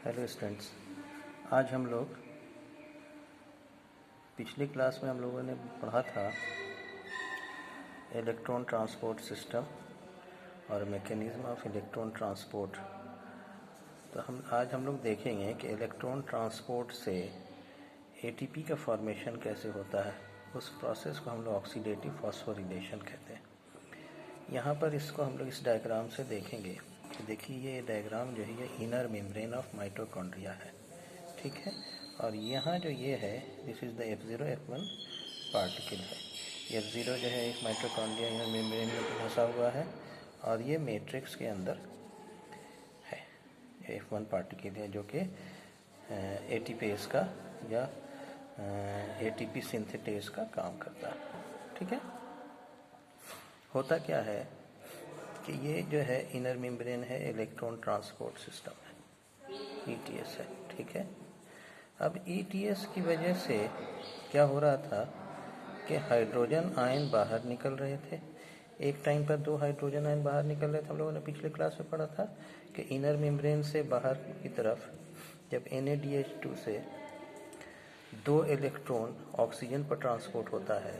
Hello students, आज हम लोग पिछली क्लास में हम लोगों ने पढ़ा था इलेक्ट्रॉन ट्रांसपोर्ट सिस्टम और मैकेनिज्म ऑफ इलेक्ट्रॉन ट्रांसपोर्ट। तो आज हम लोग देखेंगे कि इलेक्ट्रॉन ट्रांसपोर्ट से एटीपी का फॉर्मेशन कैसे होता है। उस प्रोसेस को हम लोग ऑक्सीडेटिव फॉस्फोरिलेशन कहते हैं। यहाँ पर इसको हम लोग इस डायग्राम से देखेंगे। देखिए ये डायग्राम जो है ये इनर मेम्ब्रेन ऑफ माइटोकॉन्ड्रिया है, ठीक है। और यहाँ जो ये है this is the F0 F1 particle है। F0 जो है एक माइटोकॉन्ड्रिया इनर मेम्ब्रेन में फंसा हुआ है और ये मैट्रिक्स के अंदर है। F1 पार्टिकल है जो कि एटीपेस का या एटीपी सिंथेटेस का काम करता है, ठीक है। होता क्या है कि ये जो है इनर मेम्ब्रेन है, इलेक्ट्रॉन ट्रांसपोर्ट सिस्टम है, ETS है, ठीक है। अब ETS की वजह से क्या हो रहा था कि हाइड्रोजन आयन बाहर निकल रहे थे। एक टाइम पर 2 हाइड्रोजन आयन बाहर निकल रहे थे। हम लोगों ने पिछले क्लास में पढ़ा था कि इनर मेम्ब्रेन से बाहर की तरफ जब NaDH2 से 2 इलेक्ट्रॉन ऑक्सीजन पर ट्रांसपोर्ट होता है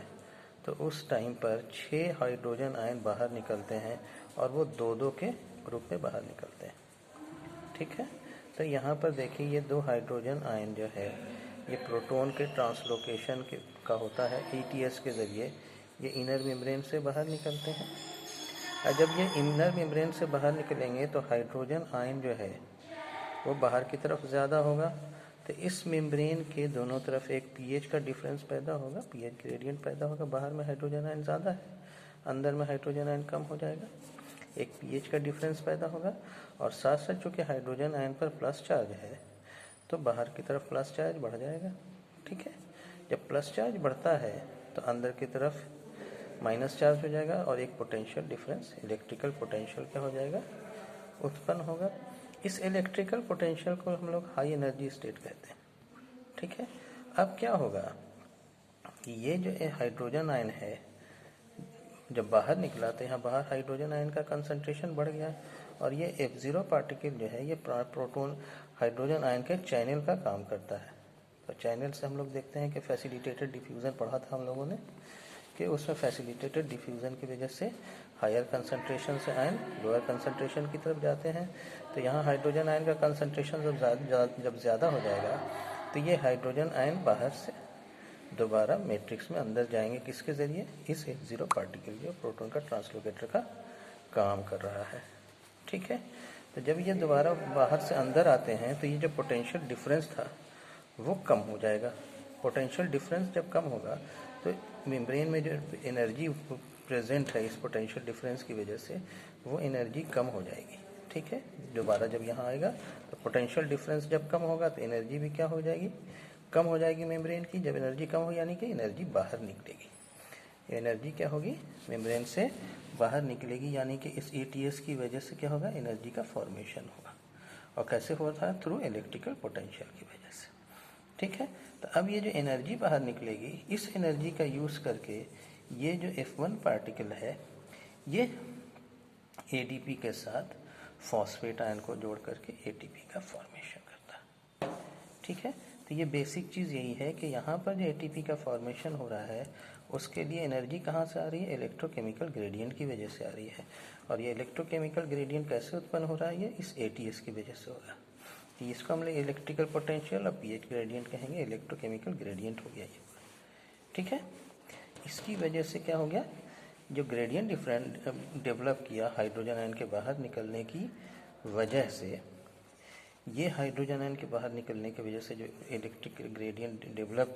तो उस टाइम पर 6 हाइड्रोजन आयन बाहर निकलते हैं और वो 2-2 के ग्रुप में बाहर निकलते हैं, ठीक है। तो यहाँ पर देखिए ये 2 हाइड्रोजन आयन जो है ये प्रोटॉन के ट्रांसलोकेशन का होता है ETS के ज़रिए। ये इनर मेम्ब्रेन से बाहर निकलते हैं और जब ये इनर मेम्ब्रेन से बाहर निकलेंगे तो हाइड्रोजन आयन जो है वो बाहर की तरफ ज़्यादा होगा। तो इस मेम्ब्रेन के दोनों तरफ एक pH का डिफरेंस पैदा होगा, pH ग्रेडियंट पैदा होगा। बाहर में हाइड्रोजन आयन ज़्यादा है, अंदर में हाइड्रोजन आयन कम हो जाएगा, एक pH का डिफरेंस पैदा होगा। और साथ साथ चूँकि हाइड्रोजन आयन पर प्लस चार्ज है तो बाहर की तरफ प्लस चार्ज बढ़ जाएगा, ठीक है। जब प्लस चार्ज बढ़ता है तो अंदर की तरफ माइनस चार्ज हो जाएगा और एक पोटेंशियल डिफरेंस, इलेक्ट्रिकल पोटेंशियल क्या हो जाएगा, उत्पन्न होगा। इस इलेक्ट्रिकल पोटेंशियल को हम लोग हाई एनर्जी स्टेट कहते हैं, ठीक है। अब क्या होगा कि ये जो हाइड्रोजन आयन है जब बाहर निकला तो यहाँ बाहर हाइड्रोजन आयन का कंसंट्रेशन बढ़ गया और ये F0 पार्टिकल जो है ये प्रोटॉन हाइड्रोजन आयन के चैनल का काम करता है। तो चैनल से हम लोग देखते हैं कि फैसिलिटेटेड डिफ्यूज़न पढ़ा था हम लोगों ने कि उसमें फैसिलिटेटेड डिफ्यूज़न की वजह से हायर कंसंट्रेशन से आयन लोअर कंसंट्रेशन की तरफ जाते हैं। तो यहाँ हाइड्रोजन आयन का कंसंट्रेशन जब ज़्यादा हो जाएगा तो ये हाइड्रोजन आयन बाहर से दोबारा मैट्रिक्स में अंदर जाएंगे, किसके ज़रिए, इस F0 पार्टिकल जो प्रोटॉन का ट्रांसलोकेटर का काम कर रहा है, ठीक है। तो जब ये दोबारा बाहर से अंदर आते हैं तो ये जो पोटेंशियल डिफरेंस था वो कम हो जाएगा। पोटेंशियल डिफरेंस जब कम होगा तो मेम्ब्रेन में जो एनर्जी प्रेजेंट है इस पोटेंशियल डिफरेंस की वजह से वो एनर्जी कम हो जाएगी, ठीक है। दोबारा जब यहाँ आएगा तो पोटेंशियल डिफरेंस जब कम होगा तो एनर्जी भी क्या हो जाएगी, कम हो जाएगी मेम्ब्रेन की। जब एनर्जी कम हो यानी कि एनर्जी बाहर निकलेगी, एनर्जी क्या होगी, मेम्ब्रेन से बाहर निकलेगी, यानी कि इस ETS की वजह से क्या होगा, एनर्जी का फॉर्मेशन होगा। और कैसे होता है, थ्रू इलेक्ट्रिकल पोटेंशियल की वजह से, ठीक है। तो अब ये जो एनर्जी बाहर निकलेगी इस एनर्जी का यूज़ करके ये जो F1 पार्टिकल है ये ADP के साथ फॉस्फेट आयन को जोड़ करके ATP का फॉर्मेशन करता है, ठीक है। तो ये बेसिक चीज़ यही है कि यहाँ पर जो ATP का फॉर्मेशन हो रहा है उसके लिए एनर्जी कहाँ से आ रही है, इलेक्ट्रोकेमिकल ग्रेडियंट की वजह से आ रही है। और ये इलेक्ट्रोकेमिकल ग्रेडियंट कैसे उत्पन्न हो रहा है, ये इस ATS की वजह से होगा। तो इसको हम लोग इलेक्ट्रिकल पोटेंशियल और pH ग्रेडियंट कहेंगे, इलेक्ट्रोकेमिकल ग्रेडियंट हो गया ये, ठीक है। इसकी वजह से क्या हो गया, जो ग्रेडियंट डिफरेंट डेवलप किया हाइड्रोजन आयन के बाहर निकलने की वजह से, ये हाइड्रोजन आयन के बाहर निकलने की वजह से जो electric gradient develop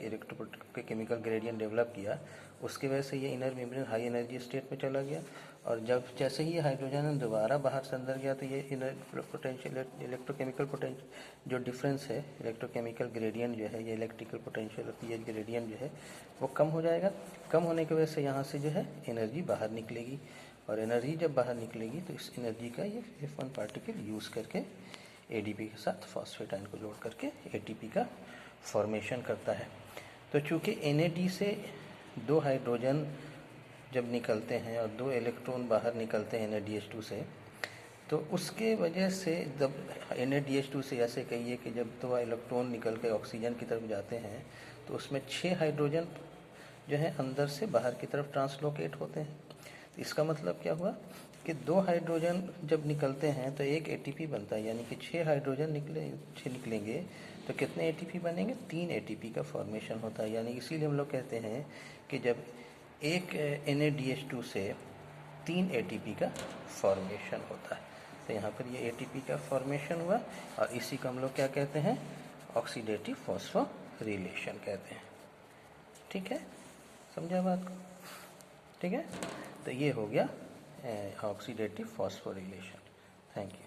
chemical gradient develop किया उसकी वजह से ये inner membrane high energy state में चला गया। और जब जैसे ही ये हाइड्रोजन आयन दोबारा बाहर से अंदर गया तो ये इनर पोटेंशियल इलेक्ट्रोकेमिकल पोटेंशियल जो डिफरेंस है, इलेक्ट्रोकेमिकल ग्रेडियंट जो है, ये इलेक्ट्रिकल पोटेंशियल और pH ग्रेडियंट जो है वो कम हो जाएगा। कम होने की वजह से यहाँ से जो है एनर्जी बाहर निकलेगी और एनर्जी जब बाहर निकलेगी तो इस एनर्जी का ये F1 पार्टिकल यूज़ करके ADP के साथ फॉस्फेट आयन को जोड़ करके ATP का फॉर्मेशन करता है। तो चूँकि NAD से 2 हाइड्रोजन जब निकलते हैं और 2 इलेक्ट्रॉन बाहर निकलते हैं NaDH2 से, तो उसके वजह से जब NaDH2 से ऐसे कहिए कि जब तो इलेक्ट्रॉन निकल के ऑक्सीजन की तरफ जाते हैं तो उसमें 6 हाइड्रोजन जो है अंदर से बाहर की तरफ ट्रांसलोकेट होते हैं। तो इसका मतलब क्या हुआ कि 2 हाइड्रोजन जब निकलते हैं तो एक ATP बनता है, यानी कि 6 हाइड्रोजन निकलेंगे तो कितने ATP बनेंगे? 3 ATP का फॉर्मेशन होता है। यानी इसीलिए हम लोग कहते हैं कि जब एक NaDH2 से 3 ATP का फॉर्मेशन होता है। तो यहाँ पर ये ATP का फॉर्मेशन हुआ और इसी को हम लोग क्या कहते हैं? ऑक्सीडेटिव फॉस्फोरिलेशन कहते हैं। ठीक है, समझा बात को? ठीक है, तो ये हो गया ऑक्सीडेटिव फॉस्फोरिलेशन। Thank you.